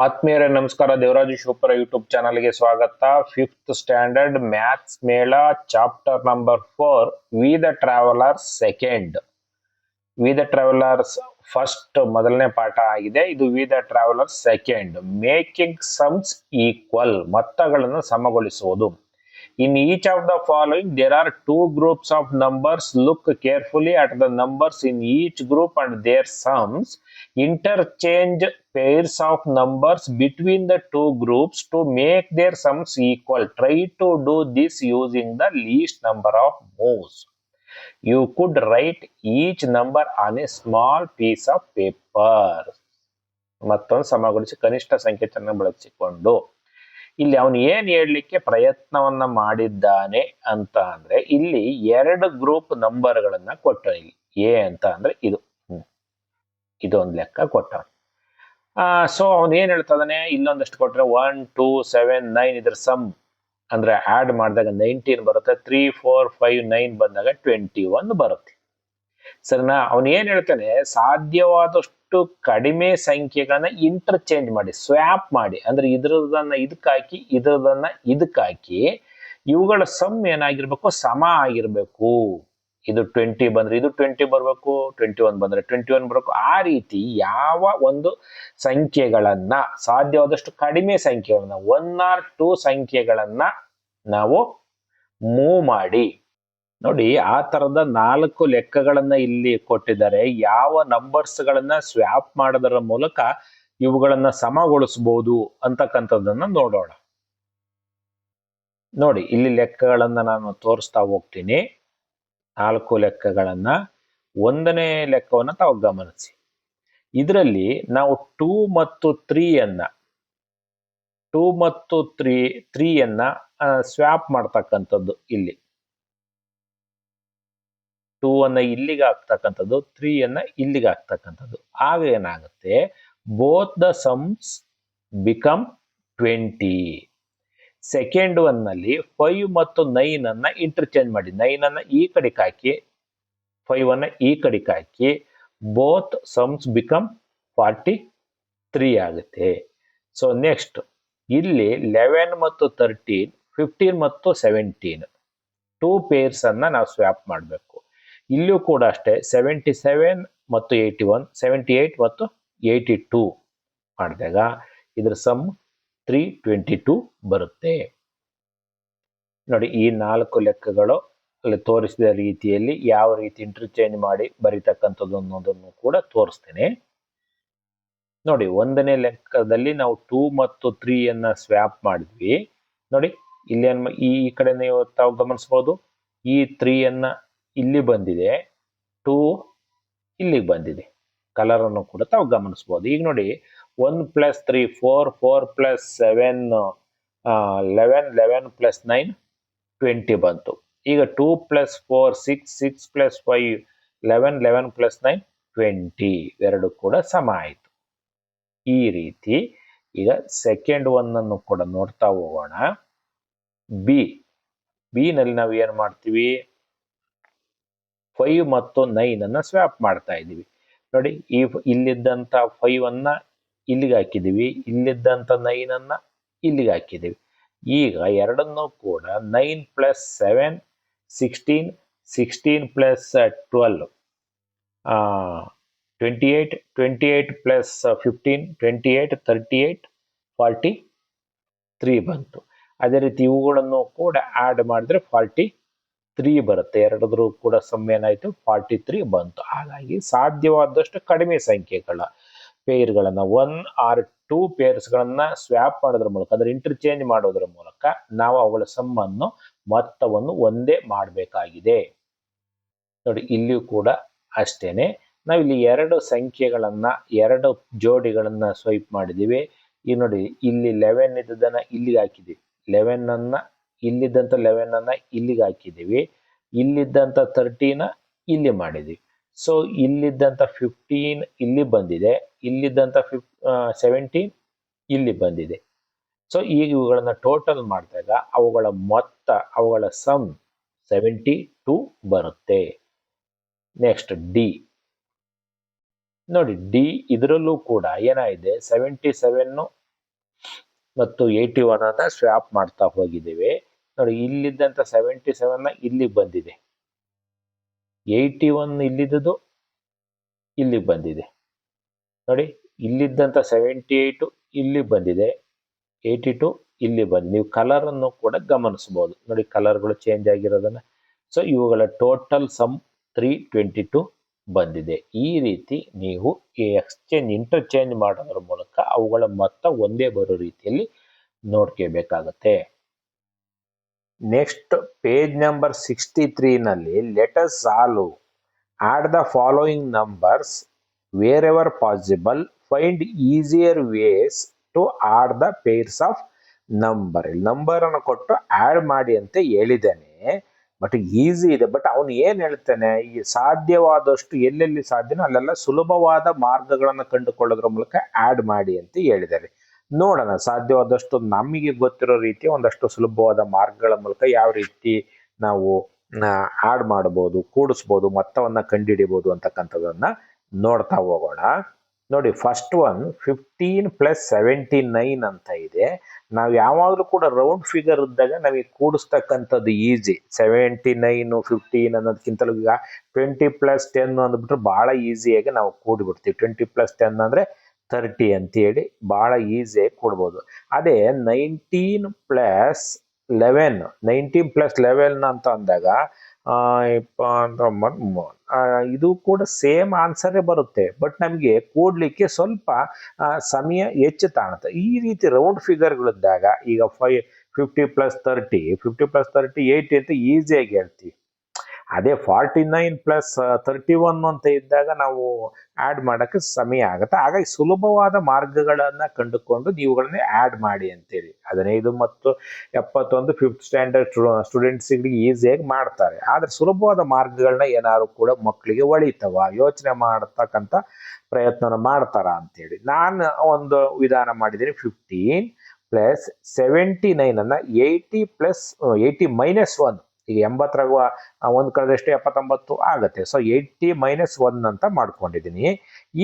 ಆತ್ಮೀಯರೇ ನಮಸ್ಕಾರ. ದೇವರಾಜು ಶಿವಪುರ ಯೂಟ್ಯೂಬ್ ಚಾನಲ್ಗೆ ಸ್ವಾಗತ. 5th ಸ್ಟ್ಯಾಂಡರ್ಡ್ ಮ್ಯಾಥ್ಸ್ ಮೇಳ chapter number 4 we the travellers second. We the travellers first ಮೊದಲನೇ ಪಾಠ ಆಗಿದೆ. ಇದು we the travellers second. Making sums equal, ಮೊತ್ತಗಳನ್ನು ಸಮಗೊಳಿಸುವುದು. In each of the following, there are two groups of numbers. Look carefully at the numbers in each group and their sums. Interchange pairs of numbers between the two groups to make their sums equal. Try to do this using the least number of moves. You could write each number on a small piece of paper. ಮತ್ತೊಂದು ಸಮಗೊಳಿಸಿ ಕನಿಷ್ಠ ಸಂಖ್ಯೆಯನ್ನು ಬಳಸಿಕೊಂಡು ಇಲ್ಲಿ ಅವನು ಏನ್ ಹೇಳ್ಲಿಕ್ಕೆ ಪ್ರಯತ್ನವನ್ನ ಮಾಡಿದ್ದಾನೆ ಅಂತ ಅಂದ್ರೆ, ಇಲ್ಲಿ ಎರಡು ಗ್ರೂಪ್ ನಂಬರ್ಗಳನ್ನ ಕೊಟ್ಟ. ಇಲ್ಲಿ ಎ ಅಂತ ಅಂದ್ರೆ ಇದೊಂದು ಲೆಕ್ಕ ಕೊಟ್ಟ. ಸೊ ಅವನು ಏನ್ ಹೇಳ್ತಾನೆ, ಇಲ್ಲೊಂದಷ್ಟು ಕೊಟ್ರೆ 1 2 7 9 ಇದ್ರ ಸಮ್ ಅಂದ್ರೆ ಆಡ್ ಮಾಡಿದಾಗ 19 ಬರುತ್ತೆ. 3 4 5 9 ಬಂದಾಗ 21 ಬರುತ್ತೆ. ಸರಿನಾ? ಅವನು ಏನ್ ಹೇಳ್ತಾನೆ, ಸಾಧ್ಯವಾದಷ್ಟು ಕಡಿಮೆ ಸಂಖ್ಯೆಗಳನ್ನ ಇಂಟರ್ಚೇಂಜ್ ಮಾಡಿ, ಸ್ವ್ಯಾಪ್ ಮಾಡಿ, ಅಂದ್ರೆ ಇದ್ರದನ್ನ ಇದಕ್ಕೆ ಹಾಕಿ ಇದ್ರದನ್ನ ಇದಕ್ಕೆ ಹಾಕಿ ಇವುಗಳ ಸಮ್ ಏನಾಗಿರ್ಬೇಕು, ಸಮ ಆಗಿರ್ಬೇಕು. ಇದು 20 ಬಂದ್ರೆ ಇದು 20 ಬರ್ಬೇಕು, 21 ಬಂದ್ರೆ 21 ಬರ್ಬೇಕು. ಆ ರೀತಿ ಯಾವ ಒಂದು ಸಂಖ್ಯೆಗಳನ್ನ, ಸಾಧ್ಯವಾದಷ್ಟು ಕಡಿಮೆ ಸಂಖ್ಯೆಗಳನ್ನ, 1 or 2 ಸಂಖ್ಯೆಗಳನ್ನ ನಾವು ಮೂವ್ ಮಾಡಿ ನೋಡಿ. ಆ ತರದ 4 ಲೆಕ್ಕಗಳನ್ನ ಇಲ್ಲಿ ಕೊಟ್ಟಿದ್ದಾರೆ. ಯಾವ ನಂಬರ್ಸ್ ಗಳನ್ನ ಸ್ವ್ಯಾಪ್ ಮಾಡೋದರ ಮೂಲಕ ಇವುಗಳನ್ನ ಸಮಗೊಳಿಸಬಹುದು ಅಂತಕ್ಕಂಥದ್ದನ್ನ ನೋಡೋಣ. ನೋಡಿ, ಇಲ್ಲಿ ಲೆಕ್ಕಗಳನ್ನ ನಾನು ತೋರಿಸ್ತಾ ಹೋಗ್ತೀನಿ. 4 ಲೆಕ್ಕಗಳನ್ನ. ಒಂದನೇ ಲೆಕ್ಕವನ್ನ ತಾವು ಗಮನಿಸಿ. ಇದರಲ್ಲಿ ನಾವು 2 ಮತ್ತು 3 ಅನ್ನ ಸ್ವ್ಯಾಪ್ ಮಾಡ್ತಕ್ಕಂಥದ್ದು. ಇಲ್ಲಿ 2 ಅನ್ನ ಇಲ್ಲಿಗೆ ಹಾಕ್ತಕ್ಕಂಥದ್ದು, 3 ಅನ್ನ ಇಲ್ಲಿಗೆ ಹಾಕ್ತಕ್ಕಂಥದ್ದು. ಆಗ ಏನಾಗುತ್ತೆ, both the sums become 20. Second one ನಲ್ಲಿ 5 ಮತ್ತು 9 ಅನ್ನ ಇಂಟರ್ಚೇಂಜ್ ಮಾಡಿ, 9 ಅನ್ನ ಈ ಕಡೆಗೆ ಹಾಕಿ 5 ಅನ್ನ ಈ ಕಡೆಗೆ ಹಾಕಿ ಬೋತ್ ಸಮ್ಸ್ ಬಿಕಮ್ 43 ಆಗುತ್ತೆ. ಸೊ ನೆಕ್ಸ್ಟ್ ಇಲ್ಲಿ 11 ಮತ್ತು 13, 15 ಮತ್ತು 17 2 ಪೇರ್ಸ್ ಅನ್ನ ನಾವು ಸ್ವ್ಯಾಪ್ ಮಾಡಬೇಕು. ಇಲ್ಲೂ ಕೂಡ ಅಷ್ಟೇ 77 ಮತ್ತು 81, 78 ಮತ್ತು 82 ಮಾಡಿದಾಗ ಇದ್ರ ಸಮ್ 322 ಬರುತ್ತೆ. ನೋಡಿ, ಈ 4 ಲೆಕ್ಕಗಳು ಅಲ್ಲಿ ತೋರಿಸಿದ ರೀತಿಯಲ್ಲಿ ಯಾವ ರೀತಿ ಇಂಟರ್ಚೇಂಜ್ ಮಾಡಿ ಬರೀತಕ್ಕಂಥದ್ದು ಅನ್ನೋದನ್ನು ಕೂಡ ತೋರಿಸ್ತೇನೆ. ನೋಡಿ, ಒಂದನೇ ಲೆಕ್ಕದಲ್ಲಿ ನಾವು 2 ಮತ್ತು 3 ಅನ್ನ ಸ್ವ್ಯಾಪ್ ಮಾಡಿದ್ವಿ. ನೋಡಿ, ಇಲ್ಲಿ ಈ ಕಡೆ ನೀವು ತಾವು ಗಮನಿಸಬಹುದು, ಈ 3 ಅನ್ನ ಇಲ್ಲಿ ಬಂದಿದೆ, 2 ಇಲ್ಲಿಗೆ ಬಂದಿದೆ. ಕಲರ್ ಅನ್ನು ಕೂಡ ತಾವು ಗಮನಿಸಬಹುದು. ಈಗ ನೋಡಿ, 1 + 3 4, 4 + 7 11, 11 + 9 20 ಬಂತು. ಈಗ 2 + 4 6, 6 + 5 11, 11 + 9 20 ಎರಡು ಕೂಡ ಸಮ ಆಯಿತು. ಈ ರೀತಿ ಈಗ ಸೆಕೆಂಡ್ ಒನ್ ಅನ್ನು ಕೂಡ ನೋಡ್ತಾ ಹೋಗೋಣ. ಬಿ ನಲ್ಲಿ ನಾವು ಏನ್ ಮಾಡ್ತೀವಿ, 5 ಮತ್ತು 9 ಅನ್ನ ಸ್ವ್ಯಾಪ್ ಮಾಡ್ತಾ ಇದ್ದೀವಿ. ನೋಡಿ, ಇಲ್ಲಿದ್ದಂತ 5 ಅನ್ನ ಇಲ್ಲಿಗೆ ಹಾಕಿದೀವಿ, ಇಲ್ಲಿದ್ದಂತ 9 ಅನ್ನ ಇಲ್ಲಿಗೆ ಹಾಕಿದೀವಿ. ಈಗ ಎರಡನ್ನೂ ಕೂಡ 9 + 7 16, 16 + 12 28, 28 + 15 28, 38 43 ಬಂತು. ಅದೇ ರೀತಿ ಇವುಗಳನ್ನು ಕೂಡ ಆಡ್ ಮಾಡಿದ್ರೆ 43 ಬರುತ್ತೆ. ಎರಡರೂ ಕೂಡ ಸಮ್ ಏನಾಯ್ತು, 43 ಬಂತು. ಹಾಗಾಗಿ ಸಾಧ್ಯವಾದಷ್ಟು ಕಡಿಮೆ ಸಂಖ್ಯೆಗಳ ಪೇರ್ಗಳನ್ನ 1 or 2 ಪೇರ್ಸ್ಗಳನ್ನ ಸ್ವ್ಯಾಪ್ ಮಾಡೋದ್ರ ಮೂಲಕ, ಅಂದ್ರೆ ಇಂಟರ್ಚೇಂಜ್ ಮಾಡೋದ್ರ ಮೂಲಕ ನಾವು ಅವುಗಳ ಸಮ್ ಅನ್ನು, ಮೊತ್ತವನ್ನು ಒಂದೇ ಮಾಡಬೇಕಾಗಿದೆ. ನೋಡಿ, ಇಲ್ಲಿಯೂ ಕೂಡ ಅಷ್ಟೇನೆ. ನಾವಿಲ್ಲಿ 2 ಸಂಖ್ಯೆಗಳನ್ನ, 2 ಜೋಡಿಗಳನ್ನ ಸ್ವೈಪ್ ಮಾಡಿದೀವಿ. ಈಗ ನೋಡಿ, ಇಲ್ಲಿ 11 ಇದ್ದದನ್ನ ಇಲ್ಲಿಗೆ ಹಾಕಿದೀವಿ, 11 ಅನ್ನ ಇಲ್ಲಿದ್ದಂತ 11 ಅನ್ನ ಇಲ್ಲಿಗೆ ಹಾಕಿದೀವಿ, ಇಲ್ಲಿದ್ದಂತ 13 ಇಲ್ಲಿ ಮಾಡಿದೀವಿ. ಸೊ ಇಲ್ಲಿದ್ದಂತ 15 ಇಲ್ಲಿ ಬಂದಿದೆ, ಇಲ್ಲಿದ್ದಂತ 17 ಇಲ್ಲಿ ಬಂದಿದೆ. ಸೊ ಈಗ ಇವುಗಳನ್ನ ಟೋಟಲ್ ಮಾಡಿದಾಗ ಅವುಗಳ ಮೊತ್ತ, ಅವುಗಳ ಸಮ್ 72 ಬರುತ್ತೆ. ನೆಕ್ಸ್ಟ್ ಡಿ ನೋಡಿ, ಡಿ ಇದರಲ್ಲೂ ಕೂಡ ಏನಾಗಿದೆ, 77 ಮತ್ತು 81 ಅನ್ನ ಸ್ವ್ಯಾಪ್ ಮಾಡ್ತಾ ಹೋಗಿದ್ದೇವೆ. ನೋಡಿ, ಇಲ್ಲಿದ್ದಂಥ 77 ಇಲ್ಲಿಗೆ ಬಂದಿದೆ, 81 ಇಲ್ಲಿದ್ದು ಇಲ್ಲಿಗೆ ಬಂದಿದೆ. ನೋಡಿ, ಇಲ್ಲಿದ್ದಂಥ 78 ಇಲ್ಲಿ ಬಂದಿದೆ, 82 ಇಲ್ಲಿ ಬಂದಿದೆ. ನೀವು ಕಲರ್ ಅನ್ನು ಕೂಡ ಗಮನಿಸಬಹುದು. ನೋಡಿ, ಕಲರ್ಗಳು ಚೇಂಜ್ ಆಗಿರೋದನ್ನ. ಸೊ ಇವುಗಳ ಟೋಟಲ್ ಸಮ್ 322 ಬಂದಿದೆ. ಈ ರೀತಿ ನೀವು ಇಂಟರ್ಚೇಂಜ್ ಮಾಡೋದ್ರ ಮೂಲಕ ಅವುಗಳ ಮೊತ್ತ ಒಂದೇ ಬರೋ ರೀತಿಯಲ್ಲಿ ನೋಡ್ಕೋಬೇಕಾಗತ್ತೆ. ನೆಕ್ಸ್ಟ್ ಪೇಜ್ ನಂಬರ್ 63 ನಲ್ಲಿ let us solve, add the following numbers wherever possible, find easier ways to add the pairs of number. Number ಅನ್ನು ಕೊಟ್ಟು ಆಡ್ ಮಾಡಿ ಅಂತ ಹೇಳಿದ್ದೇನೆ, ಬಟ್ ಈಸಿ ಇದೆ. ಬಟ್ ಅವನು ಏನ್ ಹೇಳ್ತಾನೆ, ಈ ಸಾಧ್ಯವಾದಷ್ಟು ಎಲ್ಲೆಲ್ಲಿ ಸಾಧ್ಯನೋ ಅಲ್ಲೆಲ್ಲ ಸುಲಭವಾದ ಮಾರ್ಗಗಳನ್ನು ಕಂಡುಕೊಳ್ಳೋದ್ರ ಮೂಲಕ ಆಡ್ ಮಾಡಿ ಅಂತ ಹೇಳಿದ್ದಾರೆ. ನೋಡೋಣ, ಸಾಧ್ಯವಾದಷ್ಟು ನಮಗೆ ಗೊತ್ತಿರೋ ರೀತಿ ಒಂದಷ್ಟು ಸುಲಭವಾದ ಮಾರ್ಗಗಳ ಮೂಲಕ ಯಾವ ರೀತಿ ನಾವು ಆಡ್ ಮಾಡಬಹುದು, ಕೂಡಿಸ್ಬೋದು, ಮೊತ್ತವನ್ನ ಕಂಡುಹಿಡಿಬಹುದು ಅಂತಕ್ಕಂಥದನ್ನ ನೋಡ್ತಾ ಹೋಗೋಣ. ನೋಡಿ, ಫಸ್ಟ್ ಒನ್ 15 + 79 ಅಂತ ಇದೆ. ನಾವು ಯಾವಾಗಲೂ ಕೂಡ ರೌಂಡ್ ಫಿಗರ್ ಇದ್ದಾಗ ನಮಗೆ ಕೂಡಿಸ್ತಕ್ಕಂಥದ್ದು ಈಸಿ. 79 15 ಅನ್ನೋದಕ್ಕಿಂತಲೂ ಈಗ 20 + 10 ಅಂದ್ಬಿಟ್ರೆ ಬಹಳ ಈಸಿಯಾಗಿ ನಾವು ಕೂಡಿಬಿಡ್ತೀವಿ. 20 + 10 ಅಂದ್ರೆ 30 ಅಂತ ಹೇಳಿ ಬಹಳ ಈಸಿಯಾಗಿ ಕೂಡ್ಬೋದು. ಅದೇ 19 + 11 ಅಂತ ಅಂದಾಗ ಇದು ಕೂಡ ಸೇಮ್ ಆನ್ಸರೇ ಬರುತ್ತೆ, ಬಟ್ ನಮಗೆ ಕೂಡ್ಲಿಕ್ಕೆ ಸ್ವಲ್ಪ ಸಮಯ ಹೆಚ್ಚು ತಾಣುತ್ತೆ. ಈ ರೀತಿ ರೌಂಡ್ ಫಿಗರ್ಗಳಿದ್ದಾಗ ಈಗ 50 + 30 80 ಅಂತ ಈಸಿಯಾಗಿ ಹೇಳ್ತೀವಿ. ಅದೇ 49 + 31 ಅಂತ ಇದ್ದಾಗ ನಾವು ಆಡ್ ಮಾಡೋಕ್ಕೆ ಸಮಯ ಆಗುತ್ತೆ. ಹಾಗಾಗಿ ಸುಲಭವಾದ ಮಾರ್ಗಗಳನ್ನ ಕಂಡುಕೊಂಡು ನೀವುಗಳನ್ನೇ ಆಡ್ ಮಾಡಿ ಅಂತೇಳಿ. 15 ಮತ್ತು 71 5th ಸ್ಟ್ಯಾಂಡರ್ಡ್ ಸ್ಟೂಡೆಂಟ್ಸ್ಗಳಿಗೆ ಈಸಿಯಾಗಿ ಮಾಡ್ತಾರೆ. ಆದ್ರೆ ಸುಲಭವಾದ ಮಾರ್ಗಗಳನ್ನ ಏನಾದ್ರು ಕೂಡ ಮಕ್ಕಳಿಗೆ ಒಳಿತವ, ಯೋಚನೆ ಮಾಡತಕ್ಕಂಥ ಪ್ರಯತ್ನ ಮಾಡ್ತಾರ ಅಂತೇಳಿ ನಾನು ಒಂದು ವಿಧಾನ ಮಾಡಿದ್ದೀನಿ. 15 + 79 ಅನ್ನ 80 + 80 - 1, ಈಗ 80ರಾಗ 1 ಕಳೆದಷ್ಟು 79 ಆಗುತ್ತೆ. ಸೊ 80 - 1 ಅಂತ ಮಾಡ್ಕೊಂಡಿದ್ದೀನಿ.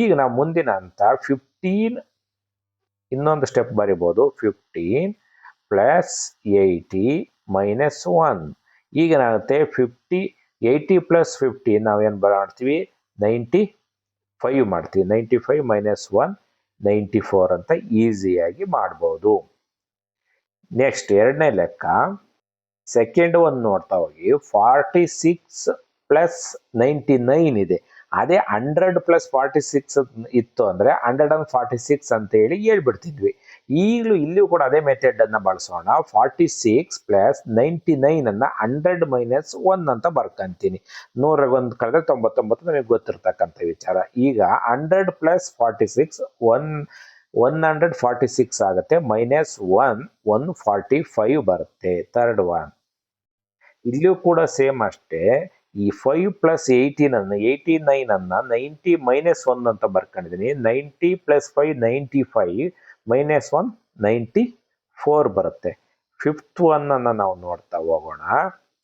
ಈಗ ನಾವು ಮುಂದಿನ ಅಂತ 15 ಇನ್ನೊಂದು ಸ್ಟೆಪ್ ಬರಿಬೋದು. 15 + 80 - 1 ಈಗ ಏನಾಗುತ್ತೆ, 80 + 15 ನಾವೇನು ಮಾಡ್ತೀವಿ, 95 ಮಾಡ್ತೀವಿ. 95 - 1 94 ಅಂತ ಈಸಿಯಾಗಿ ಮಾಡ್ಬೋದು. ನೆಕ್ಸ್ಟ್ ಎರಡನೇ ಲೆಕ್ಕ, ಸೆಕೆಂಡ್ ಒಂದು ನೋಡ್ತಾ ಹೋಗಿ. 46 + 99 ಇದೆ. ಅದೇ 100 + 46 ಇತ್ತು ಅಂದ್ರೆ 146 ಅಂತ ಹೇಳಿ ಹೇಳ್ಬಿಡ್ತಿದ್ವಿ. ಈಗಲೂ ಇಲ್ಲಿಯೂ ಕೂಡ ಅದೇ ಮೆಥಡ್ ಅನ್ನ ಬಳಸೋಣ. 46 + 99 ಅನ್ನ 100 - 1 ಅಂತ ಬರ್ಕೊಂತೀನಿ. 100 1 ಕಳೆದ್ರೆ 99 ನಮಗೆ ಗೊತ್ತಿರ್ತಕ್ಕಂಥ ವಿಚಾರ. ಈಗ 100 + 46 146 ಆಗುತ್ತೆ, -1 145 ಬರುತ್ತೆ. ಥರ್ಡ್ ಒನ್ ಇಲ್ಲಿಯೂ ಕೂಡ ಸೇಮ್ ಅಷ್ಟೇ. ಈ 5 + 18 ಅನ್ನು 89 ಅನ್ನ 90 - 1 ಅಂತ ಬರ್ಕೊಂಡಿದ್ದೀನಿ. 90 + 5 95 - 1 94 ಬರುತ್ತೆ. ಫಿಫ್ತ್ ಒನ್ ಅನ್ನ ನಾವು ನೋಡ್ತಾ ಹೋಗೋಣ.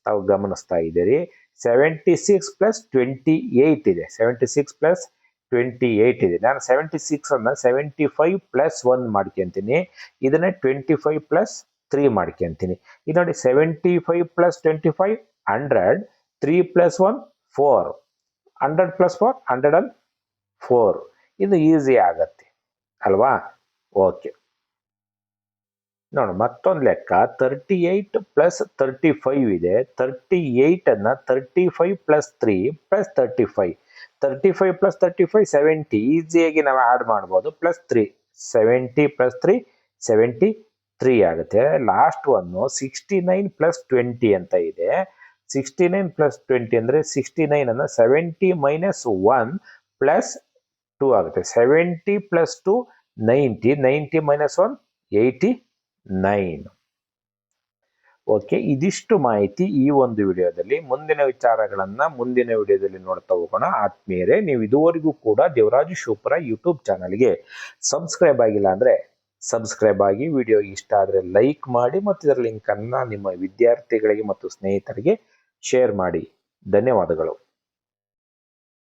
ತಾವು ಗಮನಿಸ್ತಾ ಇದ್ದೀರಿ. 76 + 28 ಇದೆ. 76 + 28 ಇದೆ. ನಾನು 76 ಅನ್ನ 75 + 1 ಮಾಡ್ಕೊಂತೀನಿ. ಇದನ್ನ 25 + 3 ಮಾಡ್ಕೊಂತೀನಿ. ಇದು ನೋಡಿ, 75 + 25 100, 3 + 1 4, 100 + 4 104. ಇದು ಈಸಿ ಆಗತ್ತೆ ಅಲ್ವಾ? ಓಕೆ, ನೋಡಿ ಮತ್ತೊಂದು ಲೆಕ್ಕ. 38 + 35 ಇದೆ. 38 ಅನ್ನ 35 + 3 + 35. 35 + 35 70 ಈಸಿಯಾಗಿ ನಾವು ಆಡ್ ಮಾಡ್ಬೋದು. +3 70 + 3 73 ಆಗುತ್ತೆ. ಲಾಸ್ಟ್ ಒಂದು 69 + 20 ಅಂತ ಇದೆ. 69 + 20 ಅಂದ್ರೆ 69 ಅನ್ನ 70 - 1 + 2 ಆಗುತ್ತೆ. 70 + 2 90, 90 - 1 89. ಓಕೆ, ಇದಿಷ್ಟು ಮಾಹಿತಿ ಈ ಒಂದು ವಿಡಿಯೋದಲ್ಲಿ. ಮುಂದಿನ ವಿಚಾರಗಳನ್ನ ಮುಂದಿನ ವಿಡಿಯೋದಲ್ಲಿ ನೋಡ್ತಾ ಹೋಗೋಣ. ಆತ್ಮೀಯರೇ, ನೀವು ಇದುವರೆಗೂ ಕೂಡ ದೇವರಾಜು ಶಿವಪುರ ಯೂಟ್ಯೂಬ್ ಚಾನಲ್ಗೆ ಸಬ್ಸ್ಕ್ರೈಬ್ ಆಗಿಲ್ಲ ಅಂದ್ರೆ ಸಬ್ಸ್ಕ್ರೈಬ್ ಆಗಿ, ವಿಡಿಯೋ ಇಷ್ಟ ಆದರೆ ಲೈಕ್ ಮಾಡಿ ಮತ್ತು ಇದರ ಲಿಂಕ್ ಅನ್ನ ನಿಮ್ಮ ವಿದ್ಯಾರ್ಥಿಗಳಿಗೆ ಮತ್ತು ಸ್ನೇಹಿತರಿಗೆ ಶೇರ್ ಮಾಡಿ. ಧನ್ಯವಾದಗಳು.